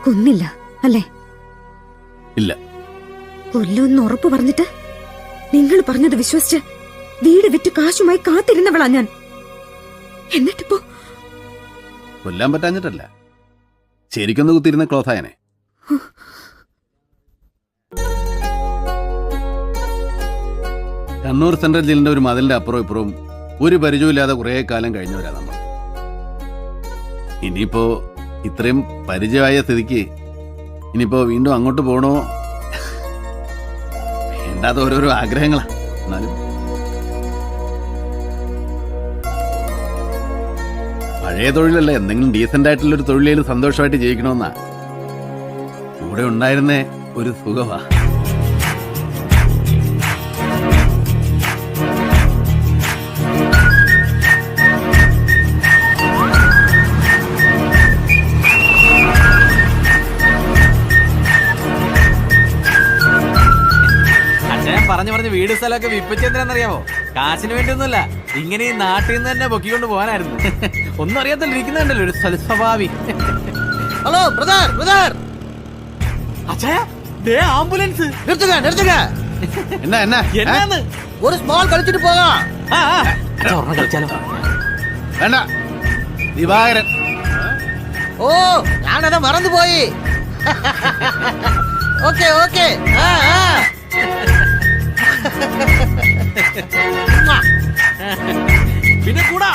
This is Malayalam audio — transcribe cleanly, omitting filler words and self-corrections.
കൊന്നില്ല അല്ലേ? ഇല്ല. കൊല്ലുമെന്ന് ഉറപ്പ് പറഞ്ഞിട്ട് നിങ്ങൾ പറഞ്ഞത് വിശ്വസിച്ച് വീട് വിറ്റ് കാശുമായി കാത്തിരുന്നവളാ ഞാൻ. എന്നിട്ടിപ്പോ കൊല്ലാൻ പറ്റാഞ്ഞിട്ടല്ല, ശരിക്കൊന്ന് കുത്തിയിരുന്ന ക്ലോത്തായനെ. കണ്ണൂർ സെൻട്രൽ ജയിലിന്റെ ഒരു മതിലിന്റെ അപ്പുറവും ഇപ്പുറവും ഒരു പരിചയമില്ലാതെ കുറെ കാലം കഴിഞ്ഞവരാ നമ്മൾ. ഇനിയിപ്പോ ഇത്രയും പരിചയമായ സ്ഥിതിക്ക് ഇനിയിപ്പോ വീണ്ടും അങ്ങോട്ട് പോകണോ വേണ്ടാത്ത ഓരോരോ ആഗ്രഹങ്ങളാ. എന്നാലും പഴയ തൊഴിലല്ല, എന്തെങ്കിലും ഡീസന്റ് ആയിട്ടുള്ളൊരു തൊഴിലിൽ സന്തോഷമായിട്ട് ജീവിക്കണമെന്നാ. കൂടെ ഉണ്ടായിരുന്ന ഒരു സുഖമാ. പറഞ്ഞ് വീട് സ്ഥലമൊക്കെ വിപ്പിച്ചെന്തിനാന്നറിയാമോ? കാശിന് വേണ്ടിയൊന്നുമല്ല, ഇങ്ങനെ ഈ നാട്ടിൽ നിന്ന് തന്നെ പൊക്കിക്കൊണ്ട് പോകാനായിരുന്നു. ഒന്നും അറിയാത്തല്ലോ ഒരു സ്വഭാവി. Hello brother, brother. ആംബുലൻസ് നിർത്തുക. എന്നാന്ന് ഒരു സ്മോൾ കളിച്ചിട്ട് പോകാം. കളിച്ചാലോ? വേണ്ട, ദിവാകരൻ. ഓ, ഞാനത് മറന്നുപോയി. Okay okay. പിന്നെ കൂടാ.